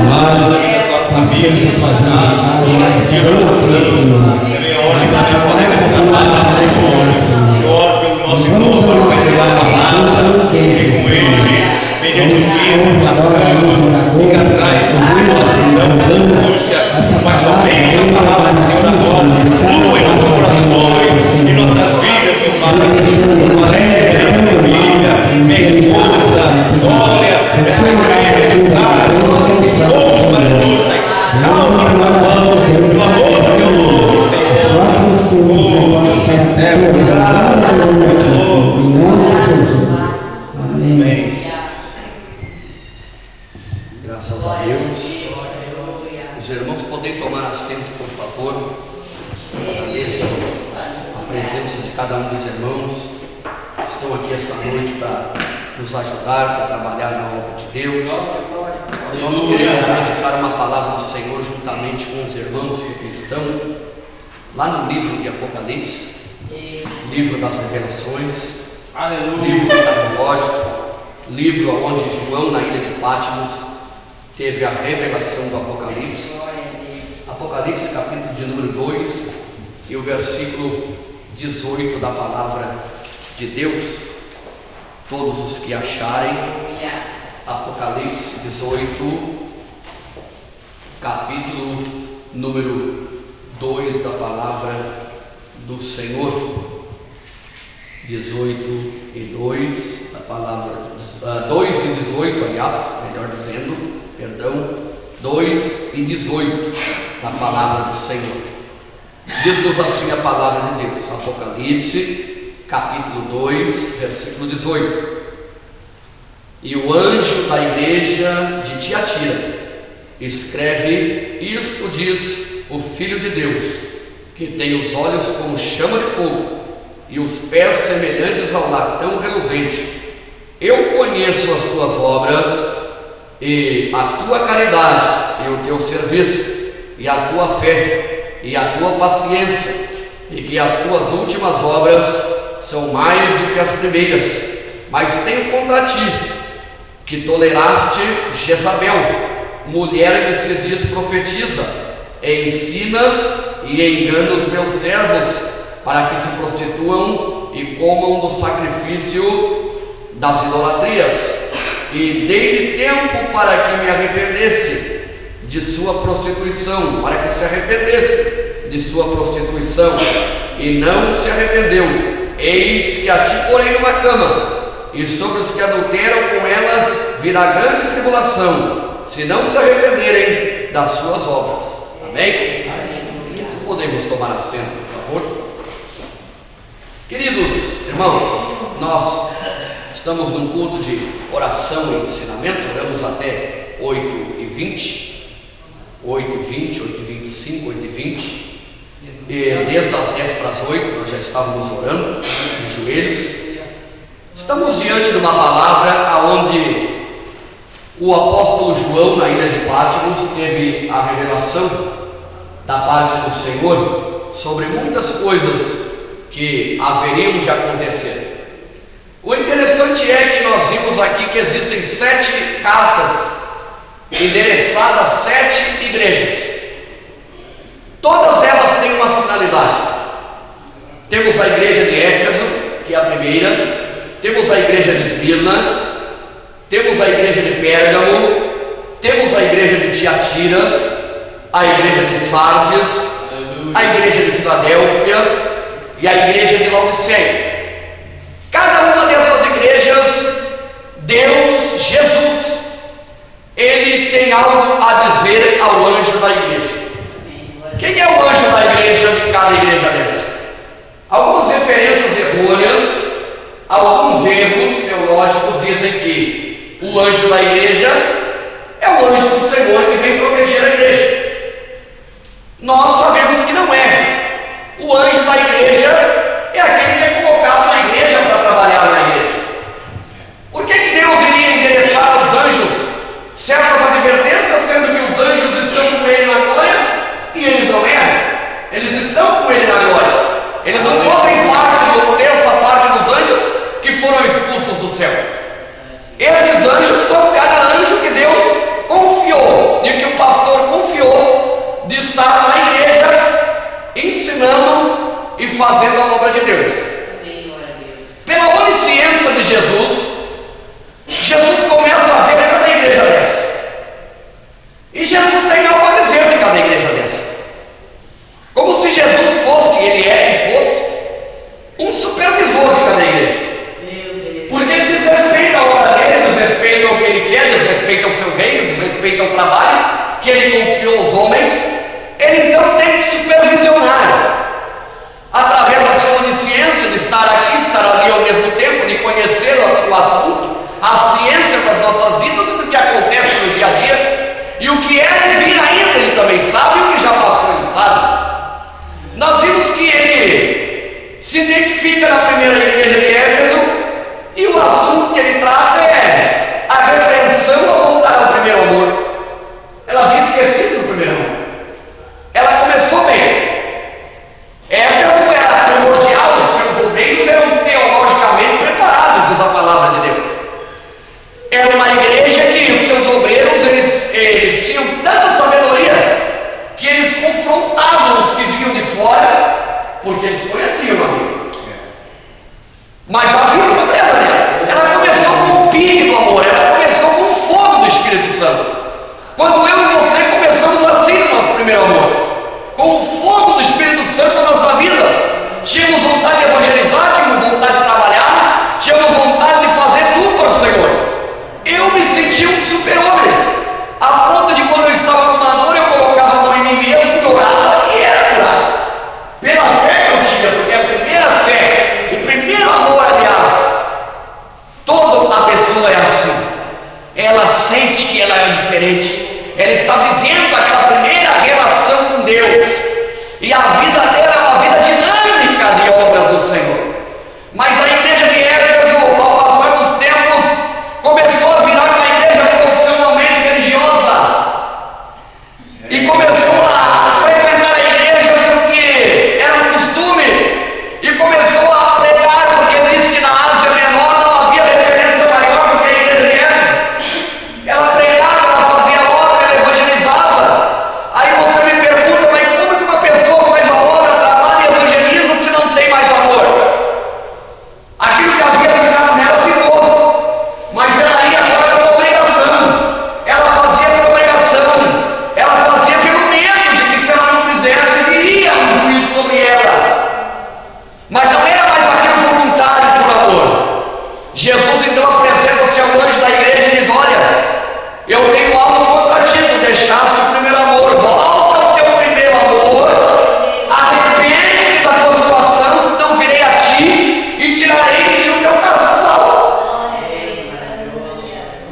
trabalho, na família, eu oro pelo nosso irmão, para que ele seja com ele, mediante o dia, nas camas, fica atrás com oração, angústia, mas também a palavra do Senhor agora, flua em nossos corações, em nossas vidas, meu Pai, Valéria, minha família, minha esposa, olha, essa igreja, todos para todos, salva para a mão, pelo amor do teu nome, Senhor. Amém. Graças a Deus. Os irmãos podem tomar assento, por favor. Agradeço a presença de cada um dos irmãos que estão aqui esta noite para nos ajudar, para trabalhar na obra de Deus. Nós queremos meditar uma palavra do Senhor juntamente com os irmãos que aqui estão, lá no livro de Apocalipse, livro das revelações, livro escatológico, livro onde João, na ilha de Patmos, teve a revelação do Apocalipse. Apocalipse, capítulo de número 2, e o versículo 18 da palavra de Deus. Todos os que acharem, Apocalipse 18, capítulo número 2 da palavra do Senhor. 18 e 2 da palavra, 2 e 18, aliás, melhor dizendo, perdão, 2 e 18 da palavra do Senhor. Diz-nos assim a palavra de Deus, Apocalipse, capítulo 2, versículo 18. E o anjo da igreja de Tiatira escreve: isto diz o Filho de Deus, que tem os olhos como chama de fogo e os pés semelhantes ao latão reluzente. Eu conheço as tuas obras e a tua caridade e o teu serviço e a tua fé e a tua paciência, e que as tuas últimas obras são mais do que as primeiras. Mas tenho contra ti que toleraste Jezabel, mulher que se diz profetiza, ensina e engana os meus servos para que se prostituam e comam do sacrifício das idolatrias. E dei-lhe tempo para que me arrependesse de sua prostituição, para que se arrependesse de sua prostituição, e não se arrependeu. Eis que a ti porei numa cama, e sobre os que adulteram com ela virá grande tribulação, se não se arrependerem das suas obras. Amém? Podemos tomar assento, por favor? Queridos irmãos, nós estamos num culto de oração e ensinamento. Oramos até 8h20, 8h20, 8h25, 8h20, e desde as 10 para as 8 nós já estávamos orando de joelhos. Estamos diante de uma palavra onde o apóstolo João, na ilha de Patmos, teve a revelação da parte do Senhor sobre muitas coisas que haveriam de acontecer. O interessante é que nós vimos aqui que existem 7 cartas endereçadas a 7 igrejas. Todas elas têm uma finalidade. Temos a igreja de Éfeso, que é a primeira. Temos a igreja de Esmirna, temos a igreja de Pérgamo, temos a igreja de Tiatira, a igreja de Sardes, a igreja de Filadélfia e a igreja de Laodiceia. Cada uma dessas igrejas, Deus, Jesus, Ele tem algo a dizer ao anjo da igreja. Quem é o anjo da igreja de cada igreja dessa? Algumas referências errôneas, alguns erros teológicos dizem que o anjo da igreja é o anjo do Senhor que vem proteger a igreja. Nós sabemos que não é. O anjo da igreja é aquele que é colocado na igreja para trabalhar na igreja. Por que Deus iria endereçar aos anjos certas advertências, sendo que os anjos estão com Ele na glória e eles não erram? Eles estão com Ele na glória. Eles não fazem parte ou terça parte dos anjos que foram expulsos do céu. Esses anjos são cada anjo que Deus confiou, e que fazendo a obra de Deus. Pela onisciência de Jesus, Jesus começa a ver cada igreja dessa. E Jesus tem algo a dizer de cada igreja dessa. Como se Jesus fosse, ele é e fosse, um supervisor de cada igreja. Porque ele desrespeita a obra dele, desrespeita o que ele quer, desrespeita o seu reino, desrespeita o trabalho que ele confiou aos homens. Ele então tem que supervisionar, através da sua onisciência, de estar aqui, estar ali ao mesmo tempo, de conhecer o assunto, a ciência das nossas vidas e do que acontece no dia a dia, e o que é de vir ainda ele também sabe, e o que já passou ele sabe. Nós vimos que ele se identifica na primeira igreja de Éfeso, e o assunto que ele trata é a repreensão a voltar ao primeiro amor. Ela havia esquecido do primeiro amor. Ela começou bem. Éfeso era primordial, os seus obreiros eram teologicamente preparados, diz a palavra de Deus. Era uma igreja que os seus obreiros, eles tinham tanta sabedoria, que eles confrontavam os que vinham de fora, porque eles conheciam a Bíblia. Mas havia um problema nela. Ela começou com o pique do amor, ela começou com o fogo do Espírito Santo. Quando eu e você começamos assim no nosso primeiro amor, com o fogo do Espírito Santo na nossa vida, tínhamos vontade de evangelizar, tínhamos vontade de trabalhar, tínhamos vontade de fazer tudo para o Senhor. Eu me senti um super-homem, a ponto de quando eu estava com uma dor, eu colocava a mão em mim mesmo, e orava e era curado. Pela fé que eu tinha, porque a primeira fé, o primeiro amor, aliás, toda a pessoa é assim. Ela sente que ela é diferente, ela está vivendo aquela primeira relação com Deus, e a vida dela é uma vida dinâmica de obras do Senhor. Mas a igreja de Éfeso, ao passar dos tempos, começou a virar uma igreja profissionalmente religiosa, e começou a frequentar a igreja porque era um costume, e começou a pregar, porque diz que na Ásia Menor não havia referência maior do que a igreja de Éfeso. Ela pregava, ela fazia obra, ela evangelizava. Aí você me pergunta, mas como que uma pessoa faz a obra, trabalha e evangeliza se não tem mais amor? Aquilo que havia ficado nela ficou, mas ela ia agora pela obrigação, ela fazia pela obrigação, ela fazia pelo medo de que se ela não fizesse, viria um juízo sobre ela. Mas não era mais aquilo voluntário por amor. Jesus então apresenta-se ao anjo da igreja e diz: olha, eu tenho algo contra ti, tu deixaste o primeiro amor, volta ao teu primeiro amor, arrepende-te da tua situação, senão virei a ti e tirarei do teu casal.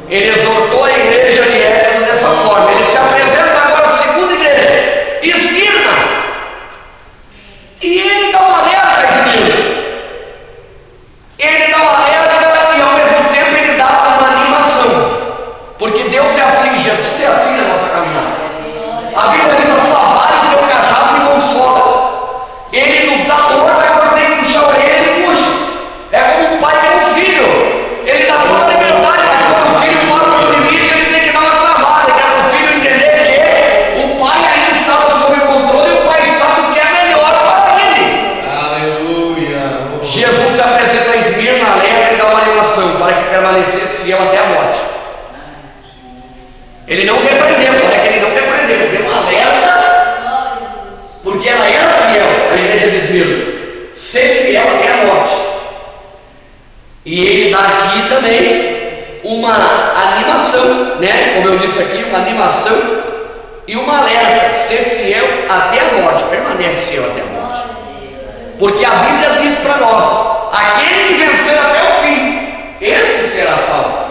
Ele exortou a igreja de Éfeso dessa forma. Ele se apresenta agora à segunda igreja, Esmirna, e ele dá uma alerta a Esmirna. Ele dá uma alerta e ao mesmo tempo ele dá uma animação, porque Deus é assim, Jesus é assim na nossa caminhada. A Bíblia diz: a tua vara e teu cajado me consola. Ele nos dá amor, mas quando tem que puxar a orelha, ele puxa. É como um pai com um filho. Ele dá toda a liberdade, mas quando o filho passa do limite, ele tem que dar uma clavada. Ele quer o filho entender que o pai ainda estava sob controle e o pai sabe o que é melhor para ele. Aleluia. Jesus se apresenta a Esmirna, alerta e dá uma animação para que permanecesse fiel até a morte. Ele não repreendeu, olha que ele não repreendeu, ele deu uma alerta, porque ela era fiel, a igreja de Esmirna, ser fiel até a morte. E ele dá aqui também uma animação, né? Como eu disse aqui, uma animação e uma alerta: ser fiel até a morte, permanece fiel até a morte. Porque a Bíblia diz para nós: aquele que vencer até o fim, esse será salvo.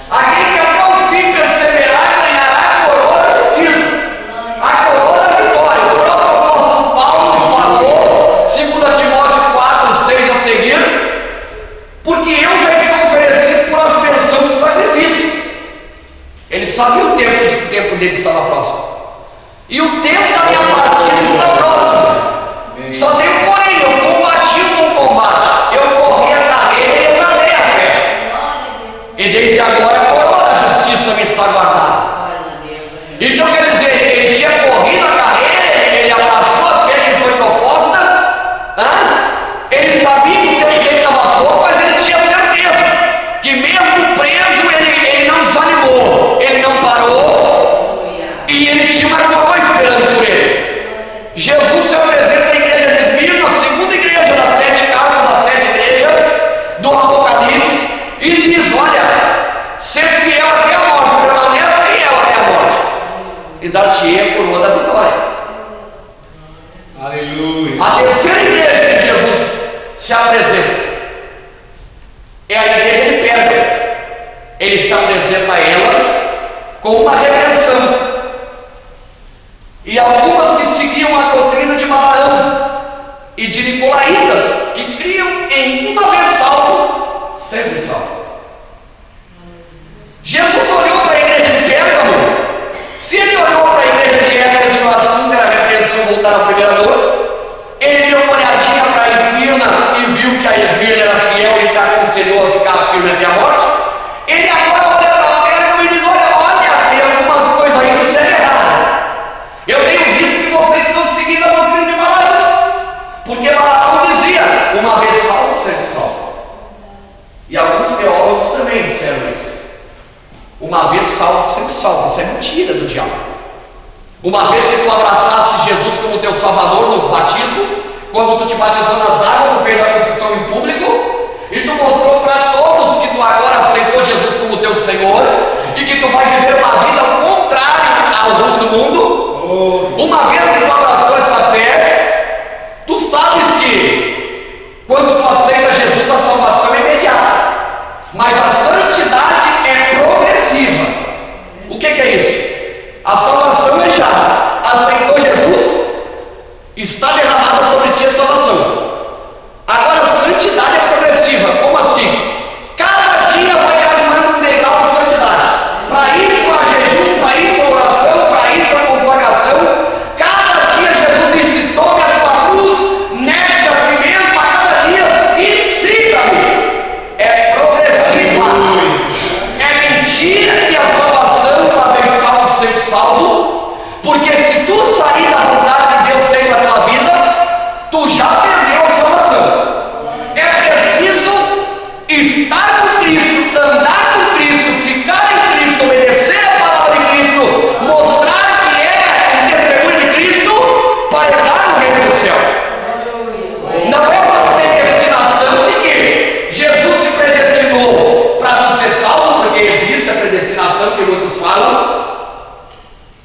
Aquele que até o fim perseverar ganhará a coroa da justiça, a coroa da vitória. O próprio apóstolo Paulo falou, 2 Timóteo 4, 6 a seguir: porque eu já estou oferecido por aspersão de sacrifício. Ele sabia o tempo dele estava próximo, e o tempo da minha partida está próximo. Só tem um porém: eu combati o bom combate, eu corri a carreira e eu guardei a fé. E desde agora a coroa da justiça me está guardada. Então quer dizer, ele tinha corrido a carreira, ele abraçou a fé que foi proposta, e ele tinha uma coroa esperando por ele. Jesus se apresenta à igreja de Esmirna, a segunda igreja das 7 cartas, das 7 igrejas do Apocalipse, e diz: olha, ser fiel até a morte, permaneça fiel até a morte, e dar-te-ei a coroa da vitória. Aleluia. A terceira igreja que Jesus se apresenta é a igreja de Pérgamo. Ele se apresenta a ela com uma repreensão. E algumas que seguiam a doutrina de Balaão e de Nicolaítas, que criam em uma vez salvo, sempre salvo. Jesus olhou para a igreja de Pérgamo. Se ele olhou para a igreja de Éfeso e o assunto era a repreensão voltar ao primeiro amor, ele deu uma olhadinha para a Esmirna e viu que a Esmirna era fiel e aconselhou a ficar firme até a morte. Ele agora olha para Pérgamo e diz: olha, tem algumas coisas aí que serão erradas. Eu tenho visto que vocês estão seguindo a doutrina de Balaão, porque Balaão dizia: uma vez salvo, sempre salvo. E alguns teólogos também disseram isso. Uma vez salvo, sempre salvo. Isso é mentira do diabo. Uma vez que tu abraçaste Jesus como teu Salvador nos batismos, quando tu te batizou nas águas, tu fez a confissão em público, e tu mostrou para todos que tu agora aceitou Jesus como teu Senhor, e que tu vai viver uma vida contrária ao rumo do mundo. Uma vez que tu abraçou essa fé, tu sabes que quando tu aceita Jesus, a salvação é imediata, mas a santidade é progressiva. O que é isso? A salvação é já. Aceitou Jesus, está derramada sobre ti a salvação. Agora a santidade é progressiva. Como assim? Cada dia vai caminhando um degrau de santidade. Para isso há jejum, para isso a oração, para isso a consagração. Cada dia Jesus disse: tome a tua cruz, negue a si mesmo a cada dia e siga-me. É progressiva. É mentira que a salvação, uma vez salvo, sempre salvo, porque se tu sair da vontade de Deus dentro da tua vida, tu já perdeu a salvação. É preciso estar com Cristo, andar com Cristo, ficar em Cristo, obedecer a palavra de Cristo, mostrar que é um testemunho de Cristo para entrar no reino do céu. Não é uma predestinação de que Jesus se predestinou para não ser salvo, porque existe a predestinação que muitos falam.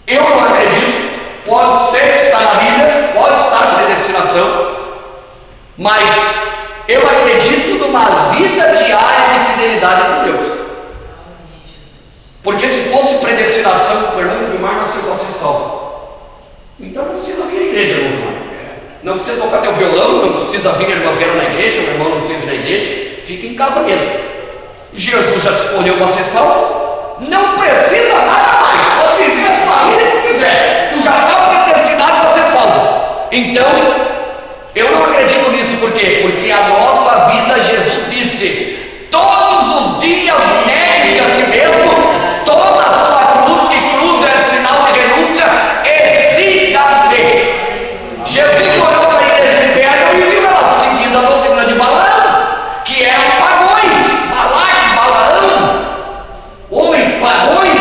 Eu não acredito. Pode ser que está na Bíblia, pode estar na predestinação, mas eu acredito numa vida diária de fidelidade com Deus. Porque se fosse predestinação, o Fernando Vilmar nasceu para ser salvo. Então não precisa vir à igreja, meu irmão. Não precisa tocar teu violão, não precisa vir a irmã Vera na igreja, o irmão não precisa vir na igreja, fica em casa mesmo. Jesus já te escolheu para ser salvo, não precisa nada mais, pode viver a tua vida que tu quiser, tu já está predestinado para ser salvo. Então, eu não acredito nisso, por quê? Porque a nossa vida, Jesus disse: todos os dias negue-se a si mesmo, toma a sua cruz, que cruz é sinal de renúncia, e siga-me. Jesus olhou para a igreja de Pérgamo e viu ela seguindo a doutrina de Balaão, que eram pagões, Balaque, Balaão, homens pagões,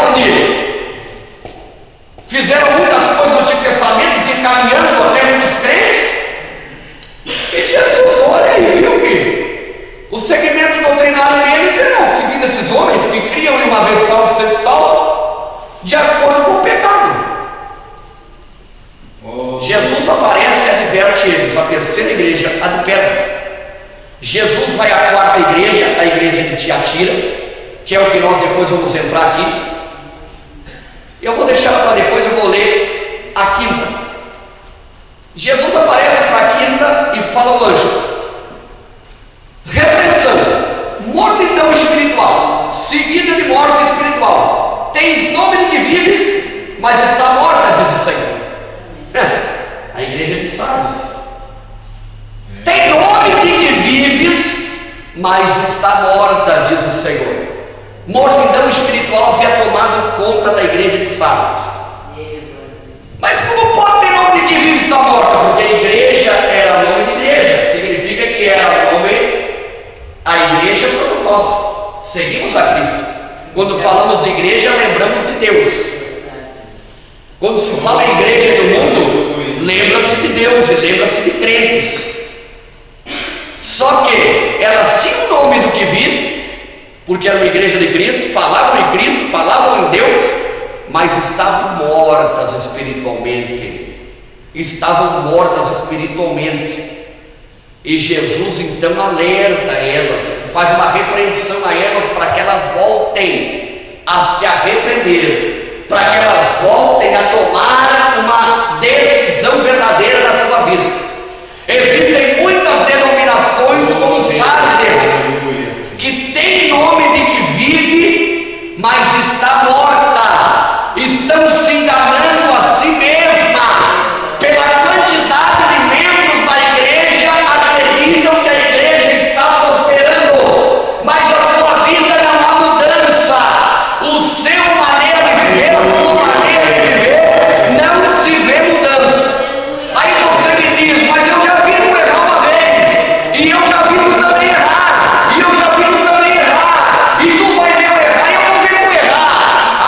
onde fizeram muitas coisas no Antigo Testamento, se encaminhando até muitos crentes. E Jesus olha e viu que o segmento doutrinário deles era seguindo esses homens que criam de uma vez salvo, sempre salvo, de acordo com o pecado. Jesus aparece e adverte eles, a terceira igreja, a de Pérgamo. Jesus vai à quarta igreja, a igreja de Tiatira, que é o que nós depois vamos entrar aqui. Eu vou deixar para depois, eu vou ler a quinta. Jesus aparece para a quinta e fala ao anjo: repreensão, mortidão espiritual, seguida de morte espiritual. Tens nome de que vives, mas está morta, diz o Senhor. A igreja de Sardes. Tem nome de que vives, mas está morta, diz o Senhor. Mortidão espiritual havia tomado conta da igreja de Sardes. Mas como pode ter nome de que vive e está morta? Porque a igreja era nome de igreja, significa que era nome. A igreja somos nós, seguimos a Cristo. Quando falamos de igreja, lembramos de Deus. Quando se fala em igreja do mundo, lembra-se de Deus e lembra-se de crentes. Só que elas tinham o nome do que vive, porque era uma igreja de Cristo, falavam em Cristo, falavam em Deus, mas estavam mortas espiritualmente. Estavam mortas espiritualmente. E Jesus então alerta elas, faz uma repreensão a elas para que elas voltem a se arrepender, para que elas voltem a tomar uma decisão verdadeira na sua vida. Existem muitas denominações como Sardes, que tem nome de que vive, mas está morta. Estão se enganando a si mesma. Pela quantidade de membros da igreja, acreditam que a igreja está prosperando, mas a sua vida não há mudança. O seu maneira de viver, a sua maneira de viver, não se vê mudança. Aí você me diz, mas eu já vi tu errar uma vez, e eu já vi tu também errar, e eu já vi tu também errar, e tu vai ver eu errar e eu vou ver tu errar.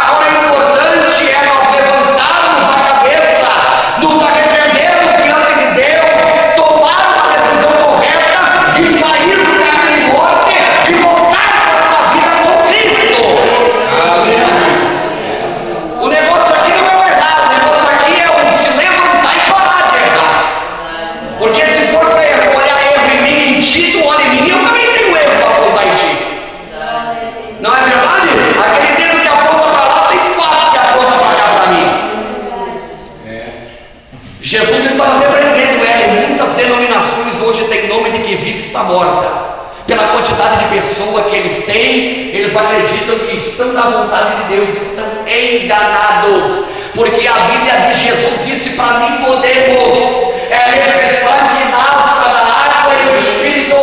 Agora o importante é nós levantarmos a cabeça, nos arrependermos diante de Deus, tomar uma decisão correta e sair do caminho de morte e voltar para uma vida com Cristo. O negócio aqui não é o errar, o negócio aqui é o se levantar e parar de errar. Porque se for para olhar erro em mim, em ti, tu olha em mim, eu também tenho erro para apontar em ti. Não é verdade? Aquele dedo que aponta para lá, tem quatro que aponta para cá para mim. Jesus estava repreendendo ela, e muitas denominações hoje têm nome de que vive está morta. Pela quantidade de pessoa que eles têm, eles acreditam que estão na vontade de Deus, estão enganados. Porque a Bíblia de Jesus disse para Nicodemos: é necessário que nasça da água e do Espírito,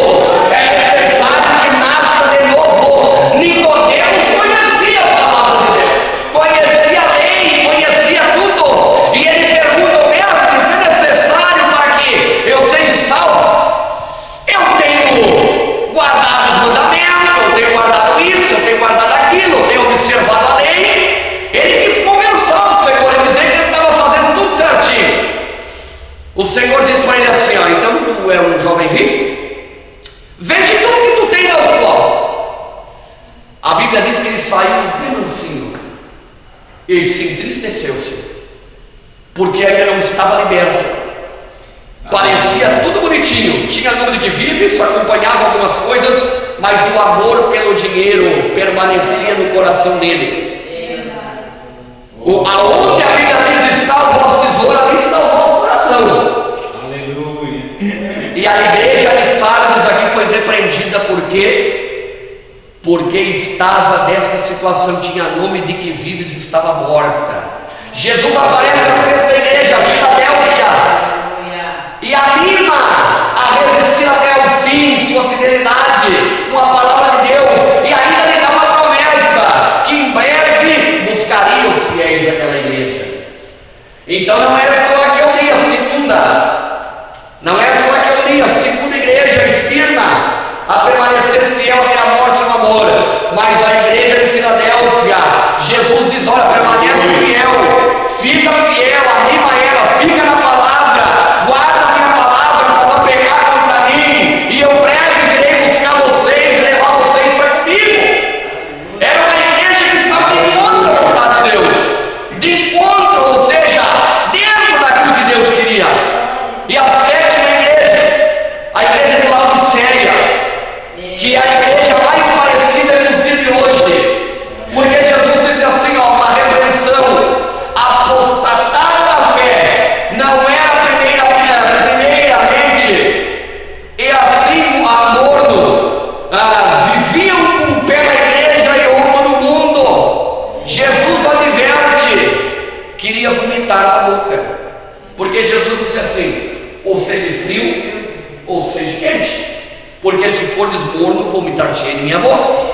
é necessário que nasça de novo. Nicodemos conhecia a palavra de Deus, conhecia a lei, conhecia tudo, e ele pergunta: mestre, o que é necessário para que eu seja salvo? Eu tenho guardado os mandamentos, eu tenho guardado isso, eu tenho guardado aquilo, eu tenho observado a lei. Ele quis conversar o Senhor e dizer que ele estava fazendo tudo certinho. O Senhor diz para ele assim: ó, então tu é um jovem rico, vende tudo que tu tem na sua. A Bíblia diz que ele saiu bem mansinho e se entristeceu-se, porque ainda não estava liberto. Parecia tudo bonitinho, tinha número de vives, acompanhava algumas coisas, mas o amor pelo dinheiro permanecia no coração dele. Aonde a Bíblia diz está o vosso tesouro, ali está o vosso coração. Aleluia. E a igreja de Sardes aqui foi repreendida por quê? Porque estava nessa situação, tinha nome de que vives, estava morta. Jesus aparece na sexta igreja, a Filadélfia, e anima a resistir até o fim, sua fidelidade com a palavra de Deus, e ainda lhe dá uma promessa, que em breve buscaria os fiéis daquela igreja. Então não era só a que eu li, a segunda, não era só a que eu li, a segunda igreja, Esmirna, a permanecer fiel até a morte no amor, mas a igreja de Filadélfia, Jesus diz: olha, permanece fiel, fica fiel, anima ela, fica na palavra, guarda a minha palavra para não pecar contra mim, e eu breve virei buscar vocês, levar vocês para comigo. Era uma igreja que estava de encontro à vontade de Deus, de encontro, ou seja, dentro daquilo que Deus queria. E a sétima igreja, a igreja de Laodiceia, que é a igreja mais parecida nos dias de hoje, porque Jesus disse assim, ó, uma repreensão: apostatar da fé não era primeiramente, e assim a morno, viviam com o pé na igreja e uma no mundo. Jesus adverte, queria vomitar na boca, porque Jesus disse assim: ou seja frio, ou seja quente, porque se for morno, vomitar-te em minha boca.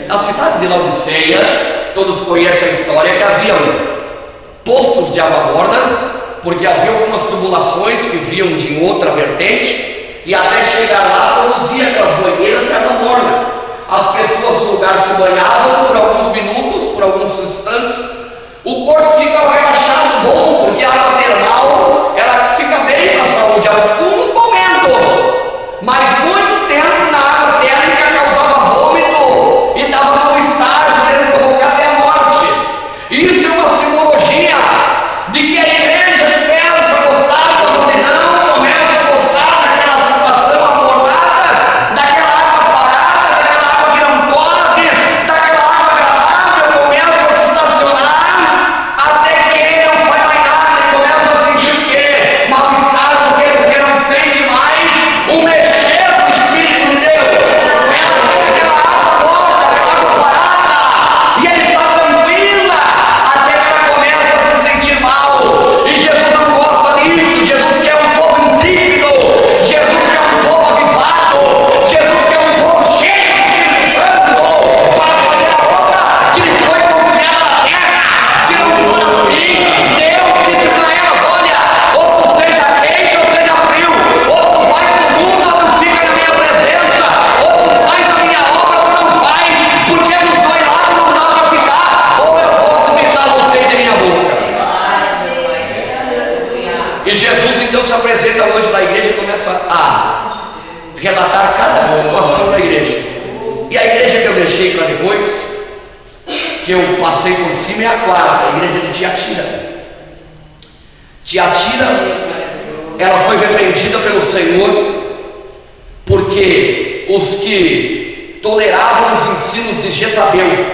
Na cidade de Laodiceia, todos conhecem a história que haviam poços de água morna, porque havia algumas tubulações que vinham de outra vertente, e até chegar lá produzia aquelas banheiras de água morna. As pessoas do lugar se banhavam por alguns minutos, por alguns instantes, o corpo ficava relaxado, e a água termal, ela fica bem para a saúde, alguns momentos, mas muito tempo na água térmica causava vômito e dava mal-estar, podendo provocar até a morte. Isso é uma simbologia de que a igreja começa a gostar da multidão, começa a gostar daquela situação amornada, daquela água parada, daquela água que não corre, daquela água agradável, começa a se estacionar, até que não faz mais nada e começa a sentir o quê? Mal-estar, porque não sente mais o mexer do Espírito de Deus. Aquela água morta, aquela água parada, e ele está tranquila, até que ela começa a se sentir mal. E Jesus não gosta disso. Jesus quer um povo intrípido, Jesus quer um povo avivado, Jesus quer um povo cheio do Espírito Santo para fazer a obra que lhe foi confiada na terra. Se não for assim, Deus disse para elas: olha, ou tu seja quente ou seja frio, ou tu vai para o mundo ou tu fica na minha presença, ou tu faz a minha obra ou tu não faz, porque dos dois lados não dá para ficar, ou eu posso gritar vocês de minha boca. E Jesus então se apresenta hoje na igreja e começa a relatar cada situação da igreja. E a igreja que eu deixei para depois, que eu passei por cima, é a quarta, a igreja de Tiatira. Tiatira, ela foi repreendida pelo Senhor, porque os que toleravam os ensinos de Jezabel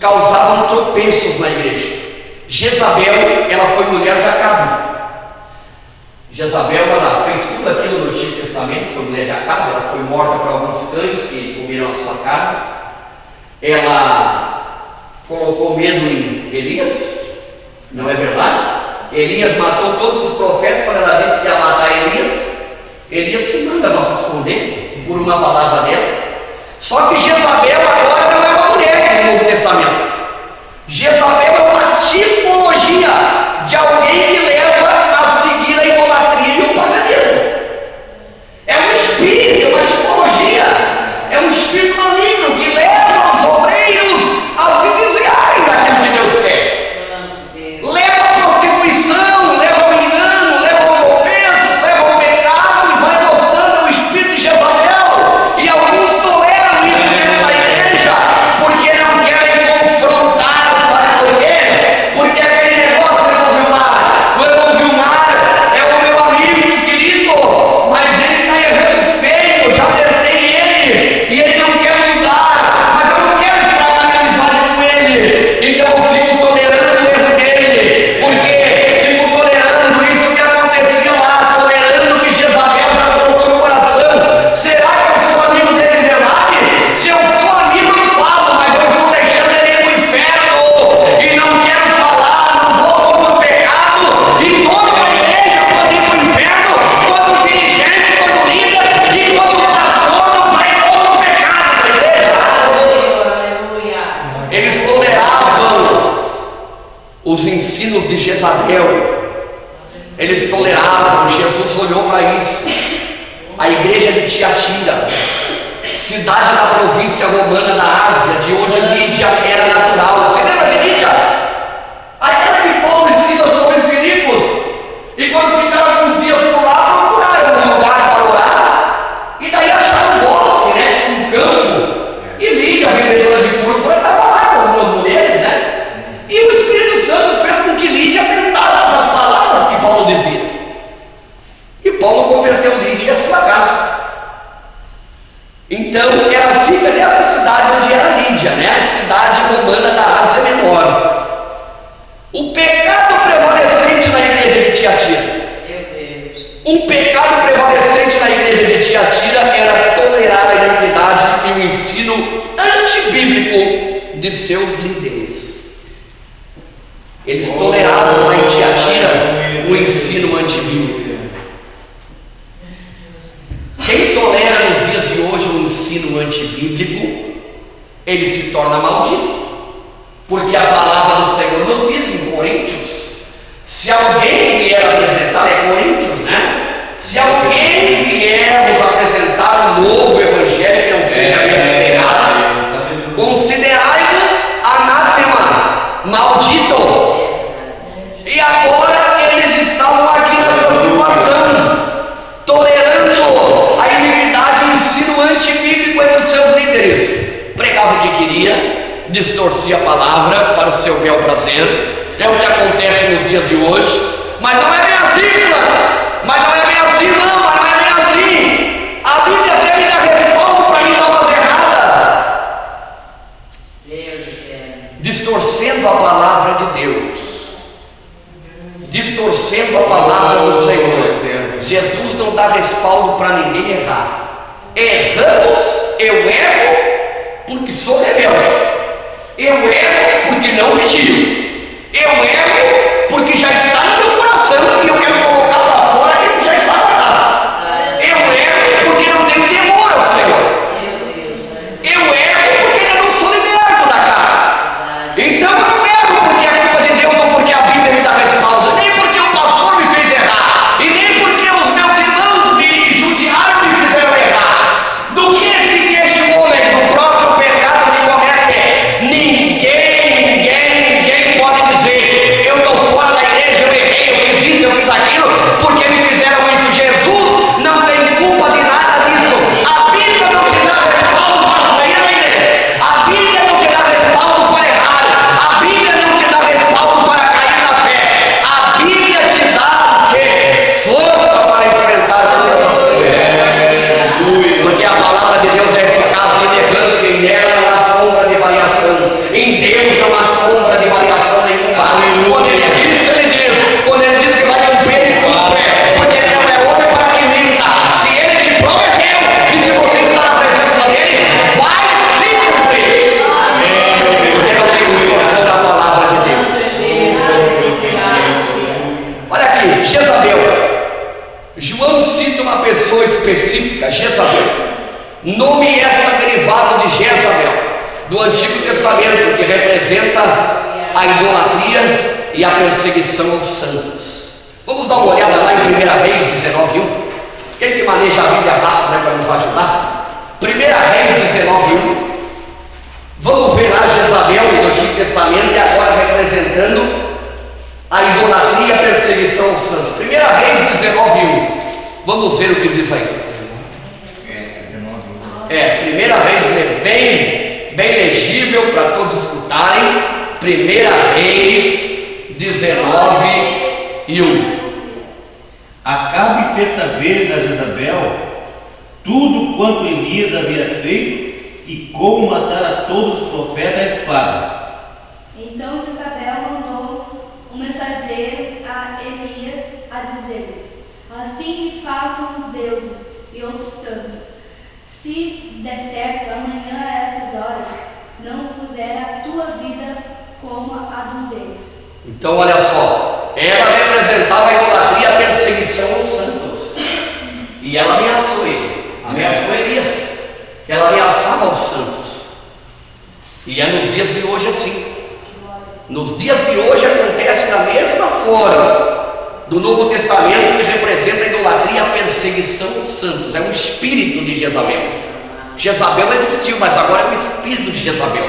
causavam tropeços na igreja. Jezabel, ela foi mulher de Acabe. Jezabel, ela fez tudo aquilo no Antigo Testamento, foi mulher de Acabe, ela foi morta por alguns cães que comeram a sua carne. Ela colocou medo em Elias, não é verdade? Elias matou todos os profetas quando ela disse que ia matar Elias. Elias se manda para se esconder por uma palavra dela. Só que Jezabel agora não é uma mulher no Novo Testamento. Jezabel é uma tipologia de alguém que leva a seguir a idolatria e o paganismo. É um espírito, é uma tipologia, é um espírito maligno que leva os obreiros a se desviarem daquilo que Deus quer. Leva a prostituição, leva o engano, leva o ofenso, leva o pecado e vai mostrando o espírito de Jezabel. E alguns toleram isso dentro da igreja porque não querem confrontar. Sabe por quê? Porque aquele negócio levou o mar é o meu amigo querido, mas ele está errando feio, já acertei ele e ele não quer mudar, mas eu não quero estragar minha amizade com ele, então eu fico tolerando o erro dele, porque fico tolerando isso que acontecia lá, tolerando que Jezabel já colocou no coração. Será que eu sou amigo dele de verdade? Se eu sou amigo, eu falo, mas eu estou deixando ele ir para o inferno e não quero falar, não vou contra o pecado, e toda a igreja pode ir para o inferno, todo dirigente, todo líder e todo pastor não vai contra o pecado da igreja. Eles toleravam os ensinos de Jezabel, eles toleravam. Jesus olhou para isso. A igreja de Tiatira, cidade da província romana da Ásia, de onde Lídia era natural. Você lembra de Lídia? Aquela que Paulo e Silas foram em Filipos, e quando ficaram alguns dias por lá, procuraram um lugar para orar, e daí acharam um bosque, né, tipo um campo, e Lídia, a vendedora de púrpura, estava lá com algumas mulheres, né? E o Espírito Santo fez com que Lídia tentasse as palavras que Paulo dizia. E Paulo converteu Lídia à sua casa. Então ela fica nessa cidade onde era Lídia, né? A cidade romana da Ásia Menor. O pecado prevalecente na igreja de Tiatira. Um pecado prevalecente na igreja de Tiatira era tolerar a identidade e o ensino antibíblico de seus líderes. Eles toleravam lá em Tiatira o ensino antibíblico. Quem tolera nos dias de hoje o ensino antibíblico, ele se torna maldito. Porque a palavra do Senhor nos diz em Coríntios, se alguém vier apresentar, é Coríntios, né? Se alguém vier nos apresentar um novo evangelho que não seja pregado, considerai-o anátema, maldito. E agora eles estavam aqui nessa situação, tolerando a iniquidade e o ensino antibíblico entre os seus líderes. Pregava o que queria, distorcia a palavra para o seu bel prazer. É o que acontece nos dias de hoje. Mas não é bem assim, cara. Mas não é bem assim, não. Mas não é bem assim. A Bíblia deve dar respaldo para mim não fazer nada. Distorcendo a palavra de Deus. Distorcendo a palavra do Senhor. Jesus não dá respaldo para ninguém errar. Erramos, eu erro porque sou rebelde. Eu erro porque não vigio. Eu erro porque já está no meu coração e eu quero colocar para fora aquilo que já está guardado. Eu erro porque não tenho temor ao Senhor. Eu erro porque ainda não sou liberto da carne. Então eu não erro porque é culpa de Deus ou porque a Bíblia me dá respaldo, nem porque o pastor me fez errar, e nem porque os meus irmãos me judiaram e me fizeram errar. Do que se queixa o homem do próprio pecado que comete? Ninguém pode dizer: eu estou fora da igreja, eu errei, eu fiz isso, eu fiz aquilo, porque me fizeram isso. Jesus não tem culpa de nada disso. A Bíblia não te dá respaldo para sair da igreja. A Bíblia não te dá respaldo para errar. A Bíblia não te dá respaldo para cair na fé. A Bíblia te dá o quê? Força para enfrentar todas as coisas. Porque a palavra de Deus é eficaz e elegante, e nela não há sombra de variação. Em Deus não há sombra de variação nenhuma. Quando ele diz que vai cumprir, ele cumpre. Porque ele não é homem para que minta. Se ele te prometeu, e se você está na presença dele, vai se cumprir. Porque não tem distorção da palavra de Deus. Olha aqui, Jezabel. João cita uma pessoa específica, Jezabel. Nome esta derivado de Jezabel, do Antigo Testamento, que representa a idolatria e a perseguição aos santos. Vamos dar uma olhada lá em 1 Reis 19:1. Quem que maneja a Bíblia rápido, né, para nos ajudar? 1 Reis 19:1. Vamos ver lá Jezabel do Antigo Testamento, e agora representando a idolatria e a perseguição aos santos. 1 Reis 19:1. Vamos ver o que diz aí. 1 Reis, bem legível para todos escutarem. 1 Reis 19:1. Acabe fez saber a Jezabel tudo quanto Elias havia feito e como matar a todos os profetas à espada. Então Jezabel mandou um mensageiro a Elias a dizer: assim me façam os deuses e outros tanto. Se der certo, amanhã a essas horas, não puser a tua vida como a dos deles. Então olha só, ela representava a idolatria e a perseguição aos santos. E ela ameaçou ele, ameaçou Elias. Ela ameaçava os santos. E é nos dias de hoje assim. Nos dias de hoje acontece da mesma forma. Do Novo Testamento, que representa a idolatria e a perseguição aos santos. É um espírito de Jezabel. Jezabel existiu, mas agora é o espírito de Jezabel,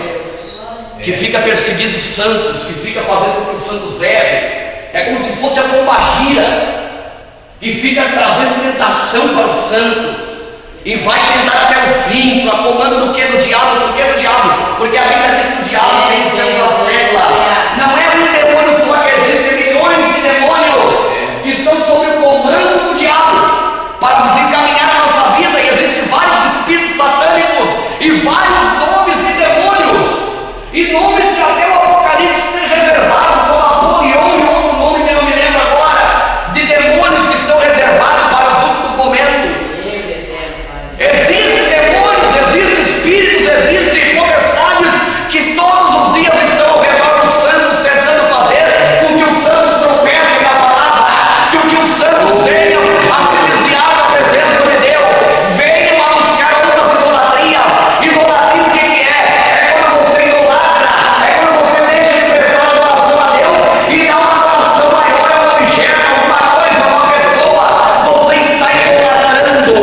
que fica perseguindo os santos, que fica fazendo com que os santos errem. É como se fosse a pombagira, e fica trazendo tentação para os santos, e vai tentar até o fim, comando do que do diabo, porque a Bíblia diz que o diabo tem seus regras. Não é um demônio só que existem milhões de demônios que estão sob o comando do diabo para desencaminhar a nossa vida, e existem vários espíritos satânicos e vários nomes de demônios, e nomes que até o Apocalipse tem reservado, como Apolion e outro nome que eu não me lembro agora, de demônios que estão reservados para os últimos momentos. Existem demônios, existem espíritos, existem potestades que todos os dias estão ao redor dos santos, tentando fazer com que os santos não percam a palavra, com que os santos venham a se desviar da presença de Deus, venham a buscar outras idolatrias. Idolatria o que é? É quando você idolatra, é quando você deixa de prestar adoração a Deus e dá uma adoração maior a um objeto, a alguma coisa, a uma pessoa. Você está idolatrando.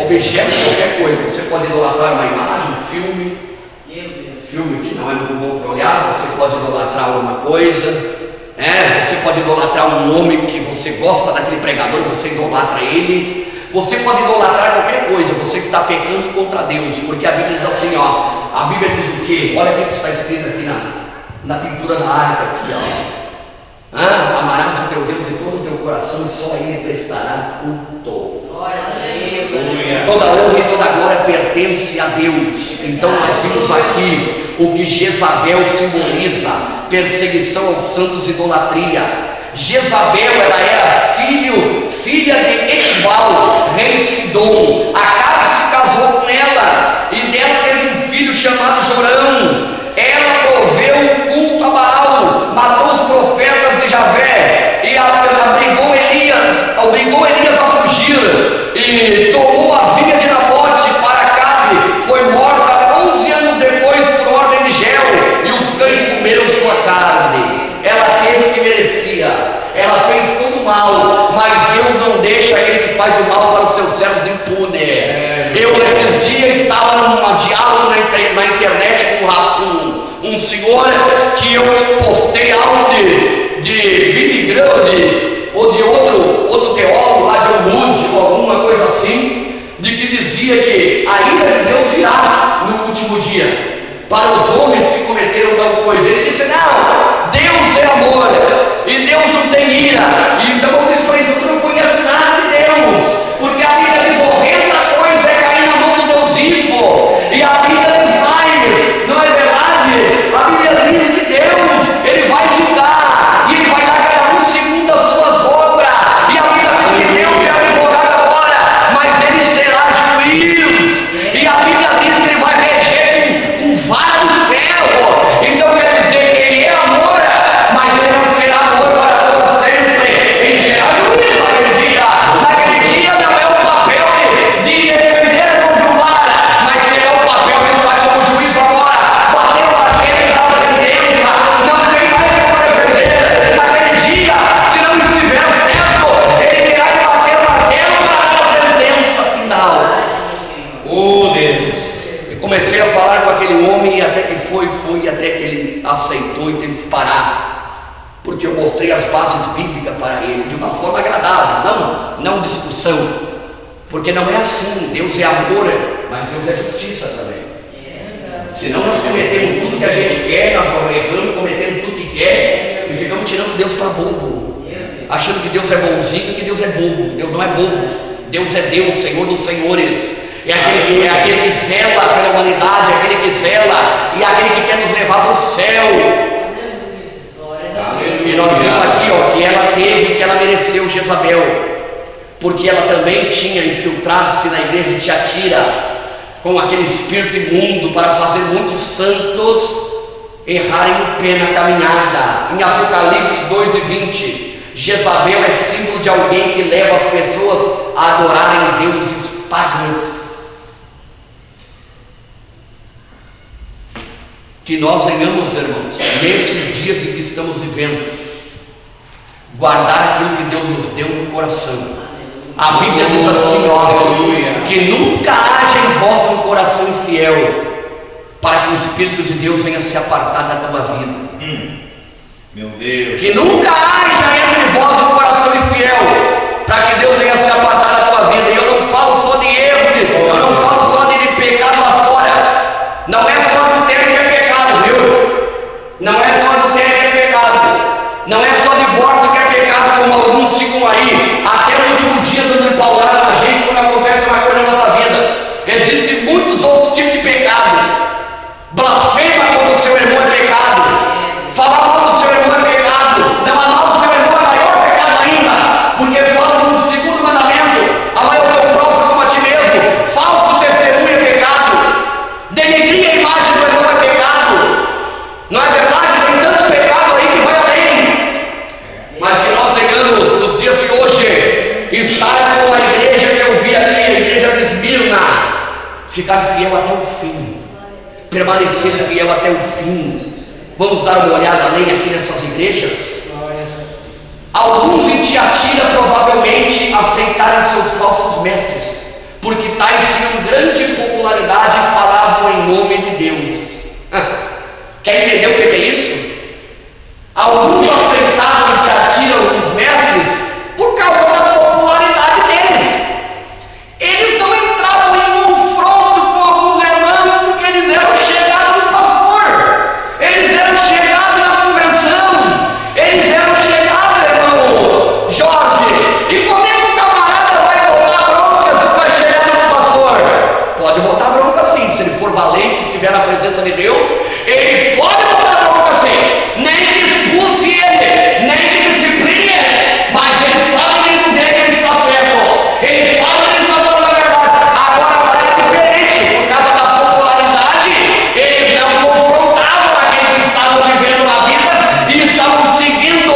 Objeto de qualquer coisa. Você pode idolatrar uma imagem, um filme, filme que não é muito bom para olhar, você pode idolatrar alguma coisa, você pode idolatrar um homem que você gosta daquele pregador, você idolatra ele, você pode idolatrar qualquer coisa, você está pecando contra Deus, porque a Bíblia diz assim, a Bíblia diz o quê? Olha o que está escrito aqui na pintura da arca aqui, amarás o teu Deus de todo o teu coração e só a Ele prestará culto. Toda honra e toda glória pertence a Deus. Então nós vimos aqui o que Jezabel simboliza: perseguição aos santos, idolatria. Jezabel, ela era filha de Etibal, rei de Sidom. Acabe se casou com ela e dela teve um filho chamado Jorão. Ela proveu o culto a Baal, matou os profetas de Javé e obrigou Elias a fugir e tomou a vinha de Nabote para Acabe. Foi morta 11 anos depois por ordem de Jeu, e os cães comeram sua carne. Ela teve o que merecia, ela fez todo o mal, mas Deus não deixa aquele que faz o mal para os seus servos impune. Eu nesses dias estava num diálogo na internet com um senhor que eu postei algo de Billy Graham ou de outro teólogo lá de Moody ou alguma coisa assim, de que dizia que a ira de Deus virá no último dia para os homens que cometeram tal coisa. Ele disse: não, Deus é amor e Deus não tem ira. E então eu disse: tu não conhece nada de Deus, porque a Bíblia diz: horrenda coisa é cair na mão do Deus vivo. E a Bíblia diz mais, não é verdade? A Bíblia diz que Deus, Ele vai julgar e Ele vai dar cada um segundo as suas obras. E a Bíblia diz que Deus é advogado agora, mas Ele será juiz. E a Bíblia diz que Ele vai reger com vara de ferro. Então quer dizer que Ele é amor, mas Ele não será amor para todo sempre. Ele será juiz naquele dia. Naquele dia não é o papel de defender ou julgar, mas será o papel de estar como juiz agora. Bateu a pena e dá a sentença. Não tem mais como defender. Naquele dia, se não estiver certo, Ele terá que bater o martelo para dar a sentença final. Oh Deus! E comecei a falar com aquele homem, e até que foi, até que ele aceitou e teve que parar, porque eu mostrei as bases bíblicas para ele, de uma forma agradável, não discussão, porque não é assim. Deus é amor, mas Deus é justiça também. Senão nós cometemos tudo que a gente quer, nós vamos errando, cometendo tudo que quer, e ficamos tirando Deus para bobo, achando que Deus é bonzinho e que Deus é bobo. Deus não é bobo, Deus é Deus, Senhor dos senhores. É aquele que zela pela humanidade, aquele que zela e aquele que quer nos levar para o céu. E nós vimos aqui que ela teve, que ela mereceu Jezabel, porque ela também tinha infiltrado-se na igreja de Tiatira com aquele espírito imundo para fazer muitos santos errarem o pé na caminhada. Em Apocalipse 2:20, Jezabel é símbolo de alguém que leva as pessoas a adorarem deuses pagãos. Que nós venhamos, irmãos, nesses dias em que estamos vivendo, guardar aquilo que Deus nos deu no coração. A Bíblia diz assim, que nunca haja em vós um coração infiel, para que o Espírito de Deus venha se apartar da tua vida. Meu Deus! Que nunca haja entre vós um coração infiel, para que Deus venha se apartar da tua vida. E eu não falo só de erro, eu não falo só de pecado lá fora. Não é só adultério que é pecado, viu? Não é só adultério que é pecado. Não é só divórcio que é pecado, como alguns ficam aí, até no último dia dando paulada na gente quando acontece uma coisa na nossa vida. Existem muitos outros tipos de pecado. Blasfema contra o seu irmão é pecado. Falar mal do seu irmão é pecado. Não amar o seu irmão é maior pecado ainda, porque fala no segundo mandamento: amar o teu próximo como a ti mesmo. Falso testemunho é pecado. Denegrir a imagem do irmão é pecado. Não é verdade? Tem tanto pecado aí que vai além. Mas que nós venhamos nos dias de hoje estar com a igreja que eu vi ali, a igreja de Esmirna, ficar fiel até o fim, permanecer fiel até o fim. Vamos dar uma olhada além aqui nessas igrejas. Alguns em Tiatira provavelmente aceitaram seus falsos mestres, porque tais tinham grande popularidade e falavam em nome de Deus. Quer entender o que é isso? Alguns aceitavam e Tiatira os mestres por causa da popularidade deles. Eles não entravam em confronto com alguns irmãos porque eles eram chegados no pastor, eles eram chegados na convenção, eles eram chegados, irmão Jorge. E como é que o camarada vai botar bronca se vai chegar no pastor? Pode botar bronca sim, se ele for valente, estiver na presença de Deus, ele pode botar bronca sim. Nem que expulse ele, nem que discipline ele, mas ele sabe que ele está certo, ele sabe que ele está falando a verdade. Agora lá é diferente, por causa da popularidade, eles não confrontavam aqueles que estavam vivendo na vida e estavam seguindo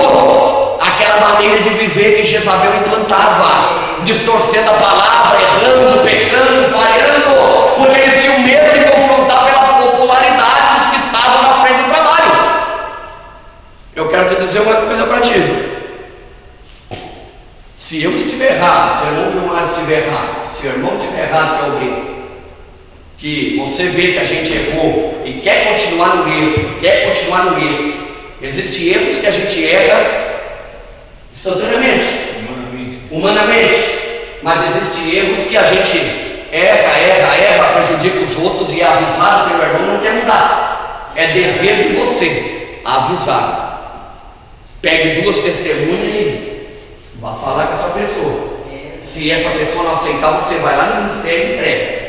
aquela maneira de viver que Jezabel implantava, distorcendo a palavra, errando, pecando, falhando, porque eles tinham medo de confrontar pela popularidade dos que estavam na frente do trabalho. Eu quero te dizer uma coisa para ti. Se eu estiver errado, se o irmão Vilmar estiver errado, se o irmão estiver errado, que eu brinco, que você vê que a gente errou e quer continuar no erro, existem erros que a gente erra instantaneamente, humanamente, mas existem erros que a gente erra, prejudica os outros e é avisado pelo irmão, não quer mudar. É dever de você avisar. Pegue duas testemunhas e vá falar com essa pessoa. Se essa pessoa não aceitar, você vai lá no ministério e entrega.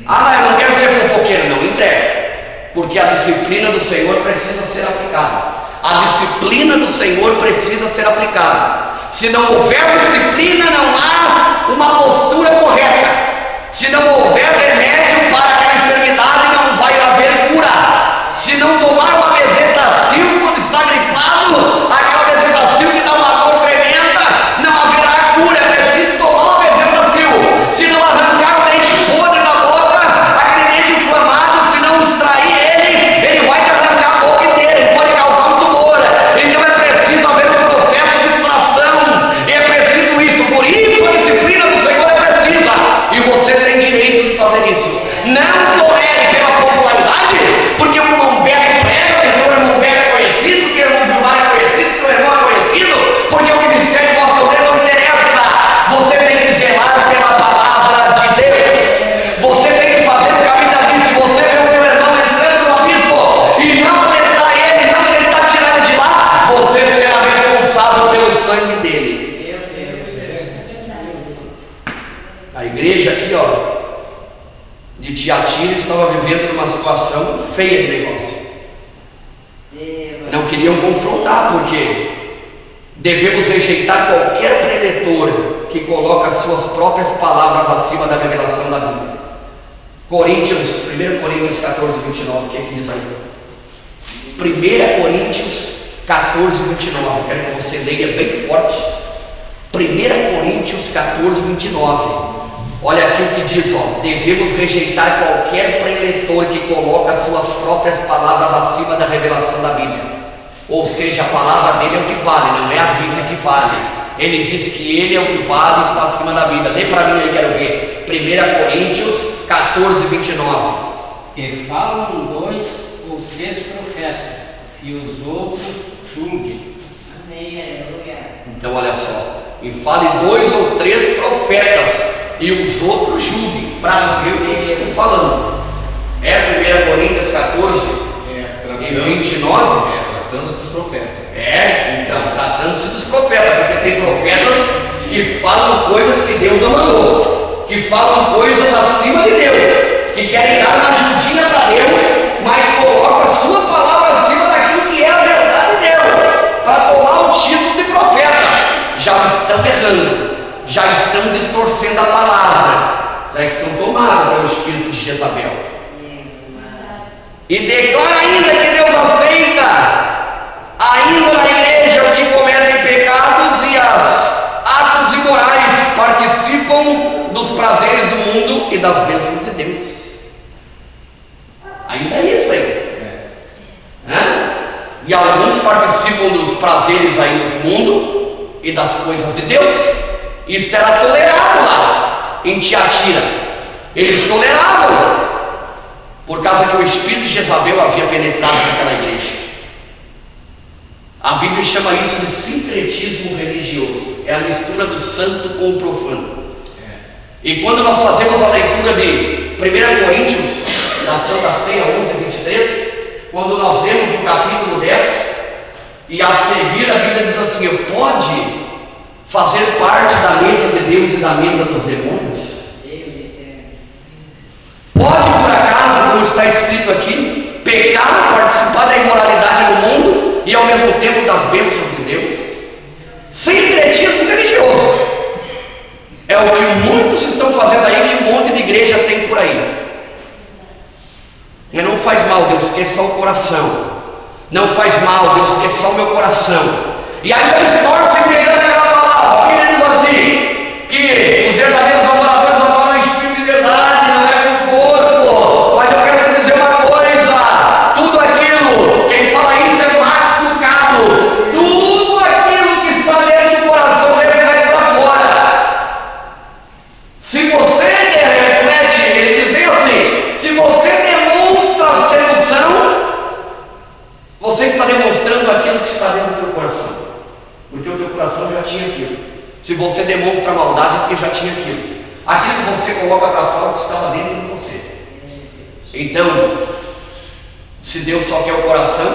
Ah, eu não quero ser fofoqueiro, não, entrega. Porque a disciplina do Senhor precisa ser aplicada. A disciplina do Senhor precisa ser aplicada. Se não houver disciplina, não há uma postura correta. Se não houver remédio para aquela enfermidade, não vai haver cura. Se não tomar uma bezetacil quando está gripado, aquela bezetacil que dá uma dor tremenda, não haverá cura. É preciso tomar uma bezetacil. Se não arrancar o dente podre da boca, aquele dente inflamado, se não extrair ele vai te arrancar a boca inteira, ele pode causar um tumor. Então é preciso haver um processo de extração, e é preciso isso. Por isso a disciplina do Senhor é precisa, e você tem direito de fazer isso. Não tolere pela popularidade, porque o irmão Beto prega, porque o irmão Beto é conhecido, porque o irmão Vilmar é conhecido, porque o irmão é conhecido, porque o ministério pastoral não interessa. Você tem que zelar pela palavra de Deus. Você tem que fazer o que a Bíblia diz. Se você vê o teu irmão entrando no abismo e não alertar ele, não tentar tirar ele de lá, você será responsável pelo sangue dele. A igreja aqui, de Tiatira estava vivendo numa situação feia de negócio. Não queriam confrontar, porque devemos rejeitar qualquer preletor que coloca as suas próprias palavras acima da revelação da Bíblia. 1 Coríntios 14, 29, o que é que diz aí? 1 Coríntios 14, 29, quero que você leia bem forte. 1 Coríntios 14, 29. Olha aqui o que diz, devemos rejeitar qualquer preletor que coloca as suas próprias palavras acima da revelação da Bíblia. Ou seja, a palavra dele é o que vale, não é a Bíblia que vale. Ele diz que ele é o que vale e está acima da Bíblia. Lê para mim, eu quero ver. 1 Coríntios 14, 29. Que falam 2 ou 3 profetas, e os outros julguem. Então olha só, e fale 2 ou 3 profetas, e os outros julguem, para ver o que eles estão falando. É 1 Coríntios 14 e 29? Tratando-se dos profetas. Então, tratando-se dos profetas, porque tem profetas que falam coisas que Deus não mandou, que falam coisas acima de Deus, que querem dar uma ajudinha para Deus, mas colocam a sua palavra acima daquilo que é a verdade de Deus, para tomar o título de profeta. Já estão errando, já estão distorcendo a palavra, já estão tomados pelo espírito de Jezabel. E declara ainda que Deus aceita ainda na igreja o que cometem pecados e atos imorais, participam dos prazeres do mundo e das bênçãos de Deus. Ainda é isso aí. E alguns participam dos prazeres aí do mundo e das coisas de Deus. Isso era tolerado lá em Tiatira. Eles toleravam. por causa que o espírito de Jezabel havia penetrado naquela igreja. A Bíblia chama isso de sincretismo religioso, é a mistura do santo com o profano. E quando nós fazemos a leitura de 1 Coríntios, da Santa Ceia 11:23, quando nós lemos o capítulo 10, e a seguir a Bíblia diz assim: pode fazer parte da mesa de Deus e da mesa dos demônios? Pode, por acaso, como está escrito aqui, pecar, participar da imoralidade no mundo e ao mesmo tempo das bênçãos de Deus? Sincretismo religioso é o que muitos estão fazendo aí, que um monte de igreja tem por aí. Mas não faz mal, Deus quer só o coração. Não faz mal, Deus quer só o meu coração. E aí eles torcem pegando aquela palavra. A Bíblia diz assim, que os verdadeiros adoradores adoram em espírito de verdade, não é com o corpo. Mas eu quero te dizer uma coisa: tudo aquilo, quem fala isso é Max Lucado, tudo aquilo que está dentro do coração dele vai para fora. Se você reflete, ele diz bem assim: se você demonstra sedução, você está demonstrando aquilo que está dentro do teu coração, porque o teu coração já tinha aquilo. Se você demonstra maldade, é porque já tinha aquilo. Aquilo que você coloca para fora, que estava dentro de você. Então, se Deus só quer o coração,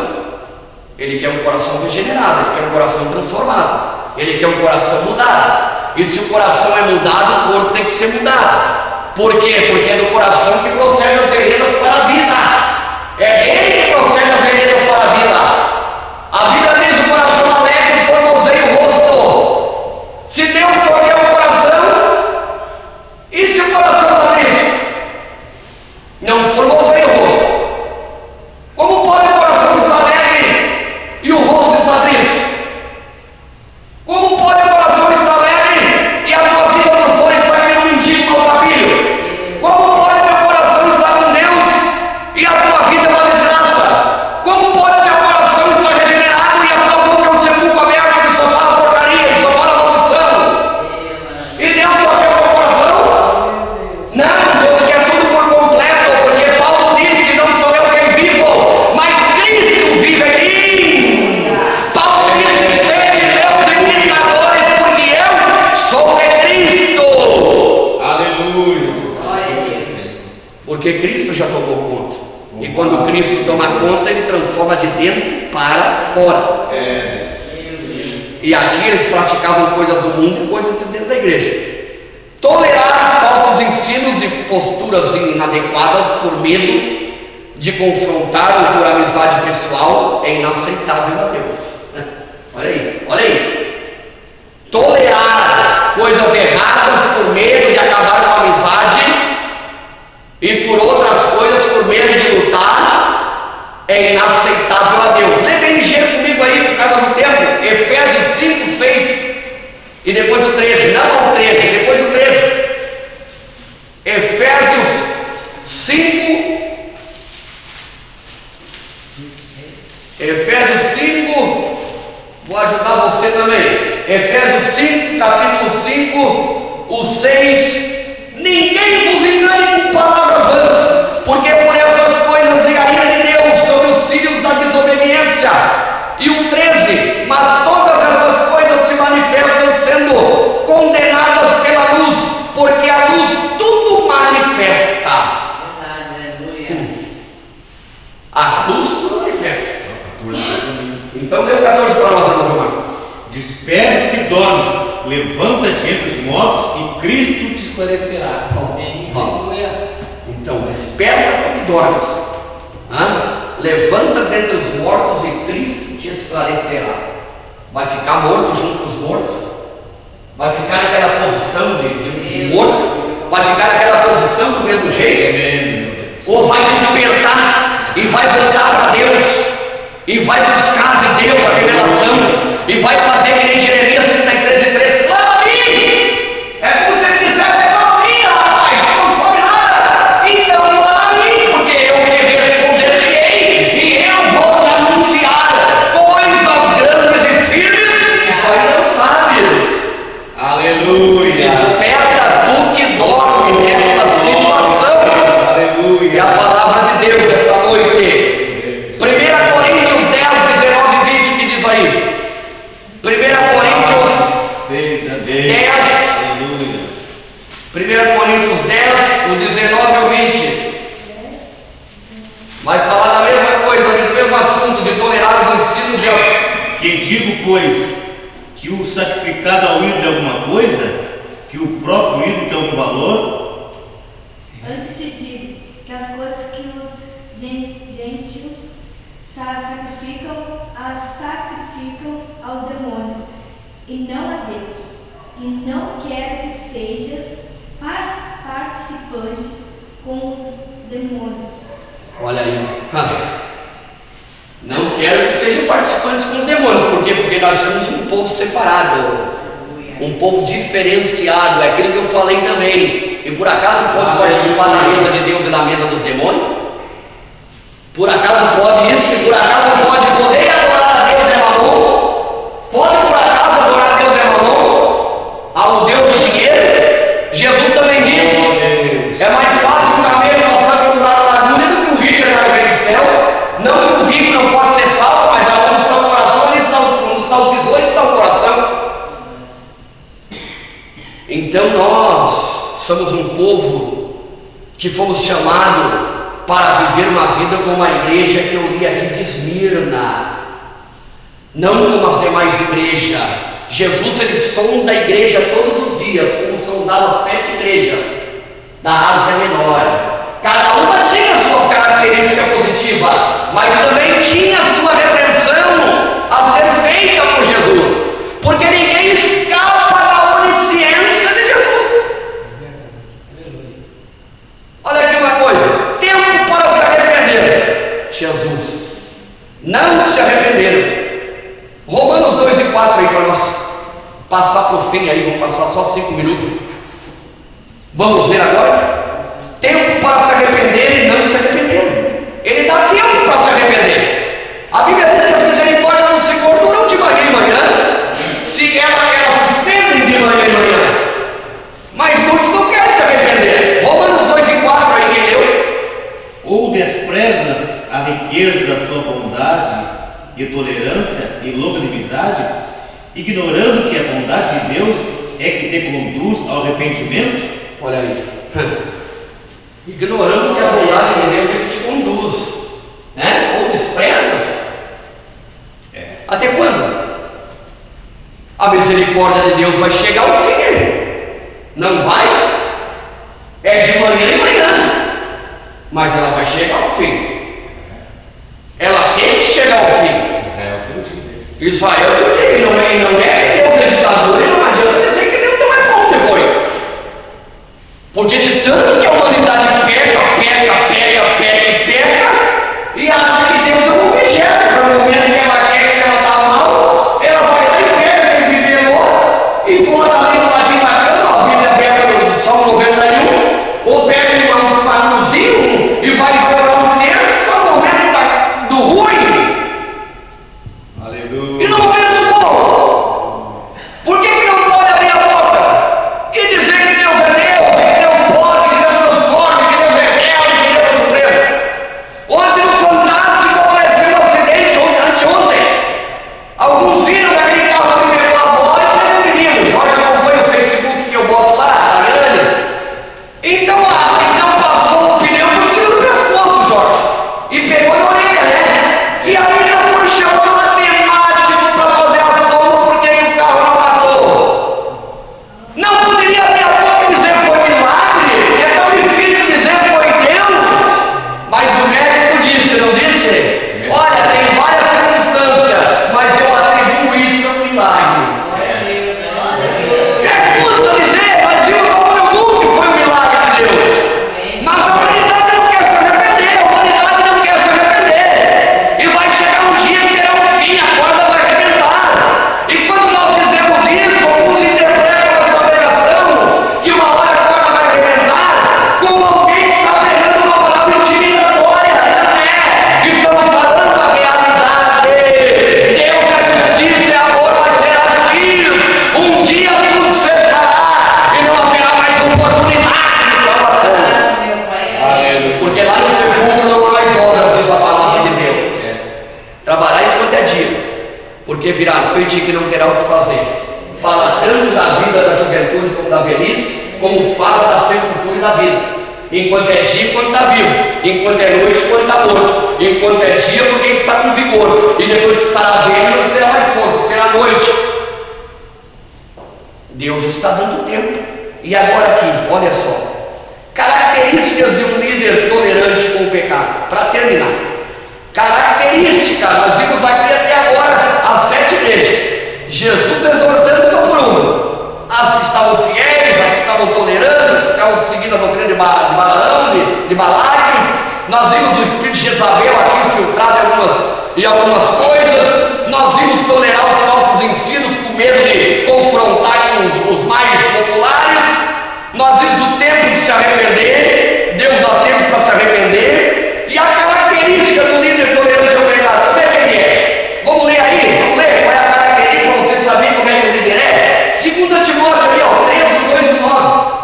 Ele quer um coração regenerado, Ele quer um coração transformado, Ele quer um coração mudado. E se o coração é mudado, o corpo tem que ser mudado. Por quê? Porque é do coração que procede as veredas para a vida. É Ele que procede as veredas para a vida. A Bíblia diz: o coração alegre formoseia o rosto. Se Deus só quer o coração, e se o coração está triste? Não formoseia o rosto. Como pode o coração estar alegre e o rosto está triste? Como pode o coração estar alegre e a tua vida por fora está vendo um mendigo maltrapilho? Como pode o teu coração estar com Deus e a tua vida é uma desgraça? Como pode o teu coração estar regenerado e a tua boca é um sepulcro aberto que só fala porcaria, que só fala maldição? E Deus só quer o teu coração? Não, Deus quer tudo por completo, porque Paulo disse: não sou eu quem vivo, mas Cristo vive em mim. Paulo disse: sede meus imitadores, porque eu sou de Cristo. Aleluia. Porque Cristo já tomou conta. E quando Cristo toma conta, Ele transforma de dentro para fora. E aqui eles praticavam coisas do mundo e coisas de dentro da igreja. Tolerar falsos ensinos e posturas inadequadas por medo de confrontar ou por amizade pessoal é inaceitável a Deus. Olha aí, olha aí. Tolerar coisas erradas por medo de acabar com a amizade e por outras coisas por medo de lutar é inaceitável a Deus. Lê bem ligeiro comigo aí, por causa do tempo, Efésios 5, 6 e depois o 13, não o 13, depois o 13. Efésios 5, Efésios 5, vou ajudar você também. Efésios 5, capítulo 5, o 6. Ninguém vos engane com palavras vãs, porque por essas coisas vem a ira de Deus sobre os filhos da desobediência. E o 13, mas todas essas coisas se manifestam sendo condenadas pela luz, porque a luz tudo manifesta. A luz tudo manifesta. Então deu 14 para nós, irmão Romano. Desperta que dormes, levanta-te entre os mortos e Cristo te esclarecerá. Bom. Então, desperta que dormes. Levanta dentre os mortos e Cristo te esclarecerá. Vai ficar morto junto com os mortos? Vai ficar naquela posição de morto? Vai ficar naquela posição do mesmo jeito? Ou vai despertar e vai voltar para Deus? E vai buscar de Deus a revelação? E vai fazer que nem Jeremias 33:3, clama a mim! É como se ele dissesse: clama a mim, rapaz, não sabe nada! Então clama a mim, porque eu te responder-te-ei, e eu vou te anunciar coisas grandes e firmes que tu ainda não sabes. Aleluia. Desperta tu que dorme nesta situação. Aleluia. E a palavra de Quem digo, pois, que o sacrificado ao ídolo é alguma coisa, que o próprio ídolo tem algum valor? Antes te digo que as coisas que os gentios sacrificam aos demônios, e não a Deus. E não quero que sejas participantes com os demônios. Olha aí. Não quero que sejam participantes com os demônios. Por quê? Porque nós somos um povo separado, um povo diferenciado. É aquilo que eu falei também. E por acaso pode participar da mesa de Deus e da mesa dos demônios? Por acaso pode isso? E por acaso pode poder adorar a Deus é mamon? Pode por acaso adorar a Deus é mamon? Ao Deus do dinheiro? Jesus também disse: é mais fácil um camelo passar pelo lado da laguna do que um rico entrar no reino do céu. Não que o rico não pode ser salvo, mas aonde está o coração, onde está o tesouro, está o coração. Então nós somos um povo que fomos chamados para viver uma vida como a igreja que eu li aqui de Esmirna, não como as demais igrejas. Jesus ele sonda a igreja todos os dias, como sondava as 7 igrejas da Ásia Menor. Cada uma tinha suas características positivas, mas também tinha sua repreensão a ser feita por Jesus, porque ninguém escapa da onisciência de Jesus. Olha aqui uma coisa: tempo para se arrepender. Jesus não se arrependeram. Romanos 2 e 4 aí para nós passar por fim aí, vamos passar só 5 minutos. Vamos ver agora. Tempo para se arrepender e não se arrepender. Ele dá tempo para se arrepender. A Bíblia diz que as misericórdias não se cortam de manhã em manhã, se elas se estendem de manhã em manhã. Mas muitos não querem se arrepender. Romanos 2 e 4 aí, quem leu? Ou desprezas a riqueza da sua bondade e tolerância e longanimidade, ignorando que a bondade de Deus é que te conduz ao arrependimento? Olha aí. Ignorando que a bondade de Deus é que te conduz, né? Ou desprezas. Até quando? A misericórdia de Deus vai chegar ao fim. Não vai? É de manhã em manhã, mas ela vai chegar ao fim. Ela tem que chegar ao fim. Israel que eu digo, não é Deus é ditador, e não adianta dizer que Deus não é bom depois. Porque de tanto que a humanidade peca, e acha que Deus é um objeto, para o momento que ela quer, que se ela está mal, ela vai lá e pega aquele bibelô, e bota ali no ladinho da cama, a Bíblia pega no Salmo 91, ou pega um panuzinho e vai colocar um terço, só no momento do ruim. Aleluia. E no momento do bom, por que não pode abrir a boca e dizer que Deus é Deus, que Deus pode, que Deus transforma, que Deus é real, que Deus é supremo? Ontem no Fantástico apareceu um acidente, anteontem. Alguns viram daquele carro que pegou a bola e pegou o menino. Jorge acompanha o Facebook que eu boto lá, a Ariane. Então passou o pneu por cima do pescoço, Jorge, e pegou na orelha, né? E aí não foi chamado matemático para fazer a soma porque o carro não matou. Não poderia abrir a boca e dizer foi milagre? É tão difícil dizer foi Deus. Mas o médico disse, não disse? Olha, tem várias circunstâncias, mas eu atribuo isso a um milagre. É justo dizer, mas eu não atribuo que foi um milagre de Deus. Mas a humanidade não quer se arrepender, a humanidade não quer se arrepender. E vai chegar um dia que terá um fim, a corda vai arrebentar. E quando nós dizemos isso, alguns interpretam essa pregação que uma hora a corda vai arrebentar, como alguém que está pregando uma palavra intimidatória. Não é. Estamos falando a realidade. Deus é justiça, é amor, mas será juízo. Um dia tudo cessará e não haverá mais oportunidade de salvação. Porque lá no sepulcro não há mais obras, diz a palavra de Deus. Trabalhar enquanto é dia, porque virá noite que não terá o que fazer. Fala tanto da vida da juventude como da velhice, como fala da sepultura e da vida. Enquanto é dia, quando está vivo. Enquanto é noite, quando está morto. Enquanto é dia porque está com vigor, e depois que estará velho, não terá mais força, será noite. Deus está dando tempo. E agora aqui, olha só, características de um líder tolerante com o pecado. Para terminar, característica, nós vimos aqui até agora as 7 igrejas, Jesus exortando uma por uma, as que estavam fiéis, as que estavam tolerando, as que estavam seguindo a doutrina de Balaão, de Balaque. Nós vimos o espírito de Jezabel aqui infiltrado em algumas coisas. Nós vimos tolerar os falsos ensinos com medo de confrontar com os mais populares. Nós vimos o tempo de se arrepender, Deus dá tempo para se arrepender. E a característica do líder tolerante ao pecado, como é que ele é? Vamos ler aí, vamos ler qual é a característica para você saber como é que o líder é. 2 Timóteo ali, ó, 13, 2 e 9.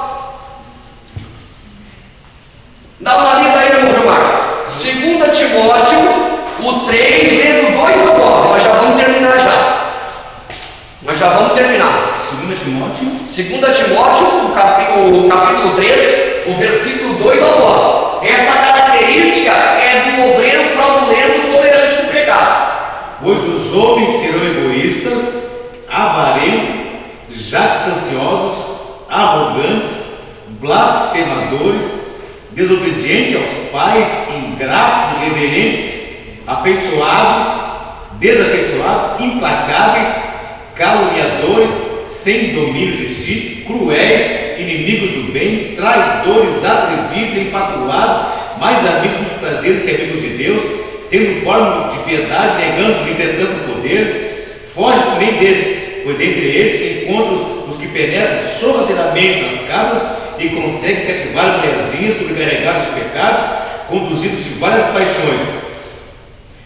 Dá uma lida aí no Gilmar. 2 Timóteo, o 3, vem do 2 ao 9. Nós já vamos terminar já. Nós já vamos terminar. 2 Timóteo, o capítulo 3, o versículo 2 ao 9. Essa característica é do obreiro fraudulento tolerante com o pecado. pois os homens serão egoístas, avarentos, jactanciosos, arrogantes, blasfemadores, desobedientes aos pais, ingratos, irreverentes, desafeiçoados, implacáveis, caluniadores, sem domínio de si, cruéis, inimigos do bem, traidores, atrevidos, empatuados, mais amigos dos prazeres que amigos de Deus, tendo forma de piedade, negando, entretanto, o poder. Foge também desses, pois entre eles se encontram os que penetram sorrateiramente nas casas e conseguem cativar mulherzinhas sobrecarregadas de pecados, conduzidos de várias paixões,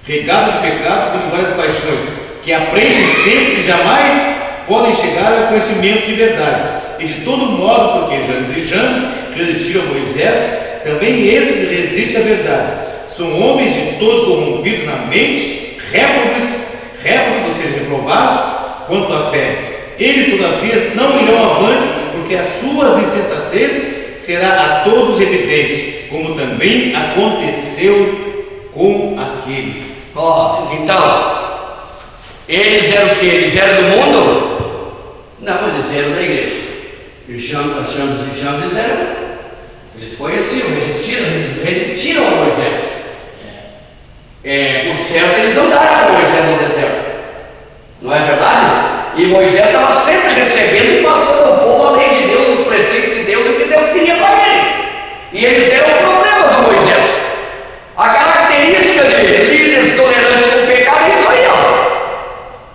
regados de pecados por várias paixões, que aprendem sempre que jamais podem chegar ao conhecimento de verdade. E de todo modo, porque já desejamos resistir a Moisés, também eles resistem à verdade. São homens de todos corrompidos na mente, réprobos, ou seja, reprovados quanto à fé. Eles, todavia, não irão avante, porque as suas insensatez será a todos evidente, como também aconteceu com aqueles. Então, eles eram o quê? Eles eram do mundo? Não, eles eram da igreja. E Jambres eram. Eles conheciam, resistiram a Moisés. Por certo, eles andaram com Moisés no deserto. Não é verdade? E Moisés estava sempre recebendo e passando ao povo a lei de Deus, os preceitos de Deus e o que Deus queria para ele. E eles deram problemas a Moisés. A característica de líderes tolerantes com o pecado é isso aí, ó.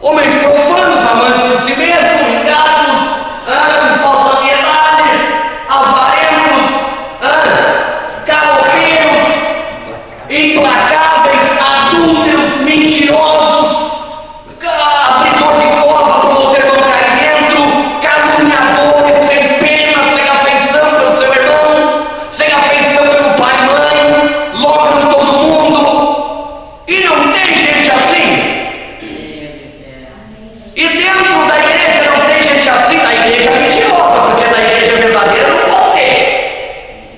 Homens profanos, amantes de si mesmos, ingratos, falsa piedade, avarentos, caloteiros, implacáveis, adúlteros, mentirosos, abridor de covas do poder do caimento, caluniadores, sem pena, sem afeição pelo seu irmão, sem afeição pelo pai e mãe, logram todo mundo. E não tem gente assim. E dentro da igreja não tem gente assim, da igreja mentirosa, porque da igreja verdadeira não pode ter.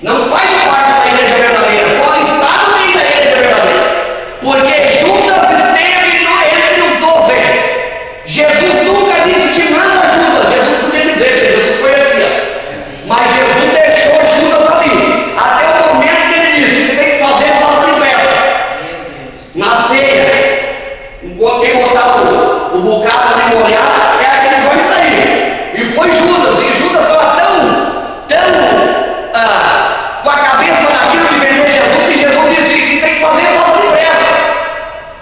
Não faz parte da igreja verdadeira, pode estar no meio da igreja verdadeira. Porque Judas esteve entre os 12. Jesus nunca disse que manda Judas, Jesus podia dizer, Jesus conhecia. Mas Jesus deixou Judas ali, até o momento que ele disse que tem que fazer festa de festa. Na ceia, quem botar o bocado ali molhado é aquele que vai trair. E foi Judas, e Judas estava tão com a cabeça daquilo que vendeu Jesus, que Jesus disse que tem que fazer festa de festa.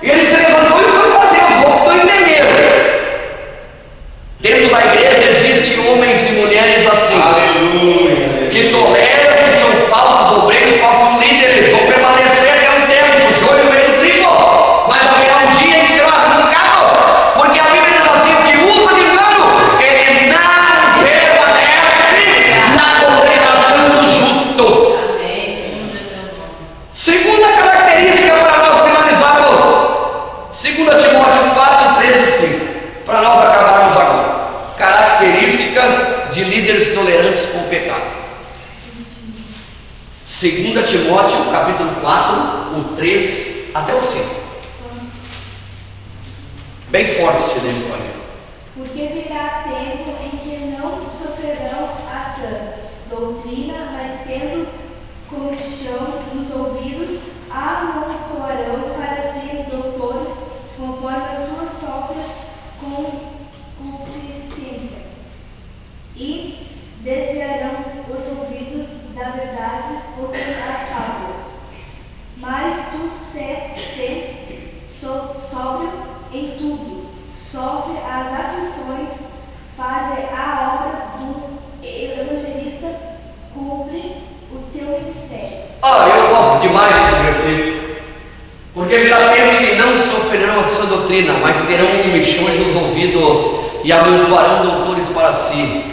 E ele se levantou e foi fazer, os outros não entenderam. Dentro da igreja existem homens e mulheres assim. Aleluia. Que toleram, que são falsos obreiros, falsos líderes, vão permanecer até um tempo, o joio no meio do trigo, mas haverá um dia em que serão arrancados, porque a Bíblia diz assim, que usa de engano, ele não permanece na congregação dos justos. Segunda característica para nós finalizarmos, 2 Timóteo 4, 13 e 5, para nós acabarmos agora. Característica de líderes tolerantes com o pecado. 2 Timóteo, capítulo 4, o 3 até o 5. Bem forte esse livro aí. Porque virá tempo em que não sofrerão a sã doutrina, mas tendo comichão nos ouvidos, amontoarão para serem doutores conforme as suas próprias concupiscências, e desviarão os ouvidos da verdade por as fábulas. Mas tu sê sóbrio em tudo, sofre as aflições, faze a obra do evangelista, cumpre o teu ministério. Eu gosto demais desse versículo. Porque virá tempo que não sofrerão a sua doutrina, mas terão comichões nos ouvidos e amontoarão doutores para si.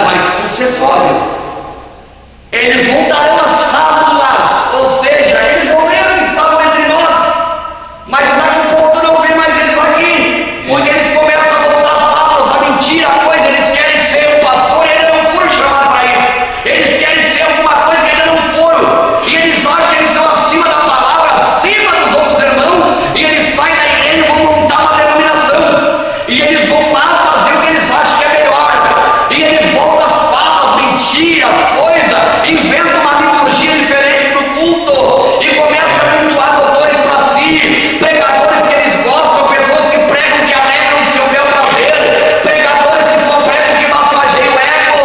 Mas tu se sóbrio. Eles voltarão às fábulas, ou seja, eles morreram, estavam entre nós, mas daqui a pouco tu não vê mais eles aqui, porque eles começam a voltar às fábulas, a mentira, a coisa. Eles querem ser um pastor e ainda não foram chamados para isso. Eles querem ser alguma coisa que ainda não foram, e eles acham que eles estão acima da palavra, acima dos outros irmãos, e eles saem da igreja e vão montar uma denominação, e eles vão lá fazer o que eles acham que é melhor, e eles voltam às fábulas, mentiras, coisas, inventam uma liturgia diferente para o culto, e começam a amontoar doutores para si, pregadores que eles gostam, pessoas que pregam que alegram o seu bel prazer, pregadores que só pregam que massageiam o ego.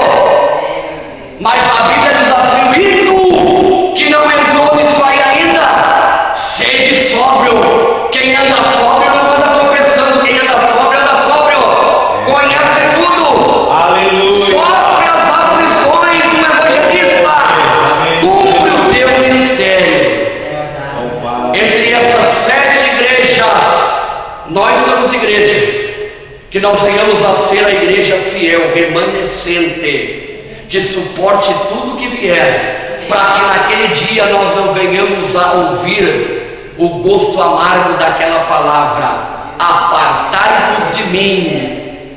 Mas a Bíblia diz assim: e tu, que não entrou nisso aí ainda, sede sóbrio. Quem anda sóbrio não anda tropeçando, quem anda sóbrio, conhece tudo. Aleluia. Sofre as aflições do evangelista, cumpre o teu ministério. Entre essas 7 igrejas, nós somos igreja, que nós venhamos a ser a igreja fiel, remanescente, que suporte tudo que vier, para que naquele dia nós não venhamos a ouvir o gosto amargo daquela palavra: apartai-vos de mim,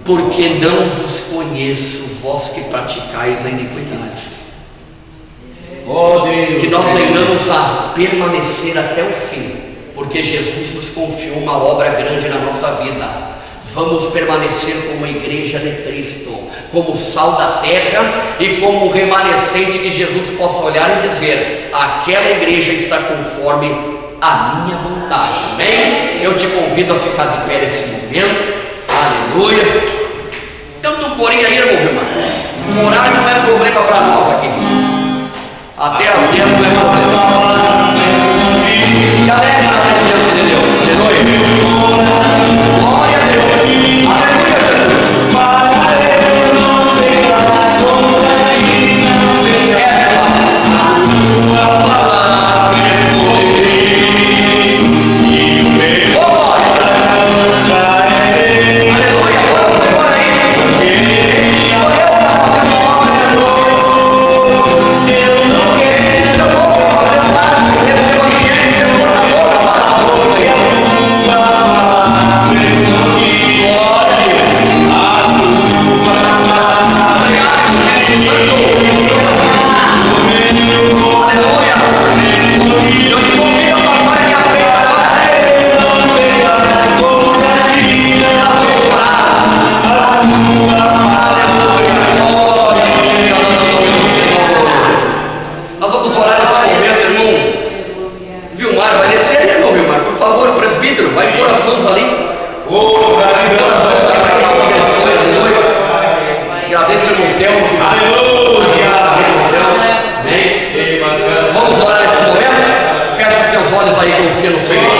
porque não vos conheço, vós que praticais a iniquidade. Que nós venhamos a permanecer até o fim, porque Jesus nos confiou uma obra grande na nossa vida. Vamos permanecer como igreja de Cristo, como sal da terra e como remanescente, que Jesus possa olhar e dizer: aquela igreja está conforme a minha vontade. Amém? Eu te convido a ficar de pé nesse momento. Aleluia. Canta um corinho aí, irmão Vilmar. O horário não é problema para nós aqui. Até as 10 não é problema. Se alegre na presença de Deus. Aleluia. Glória a Deus. Aleluia, Jesus. Vamos orar nesse momento? Feche seus olhos aí, confia no Senhor.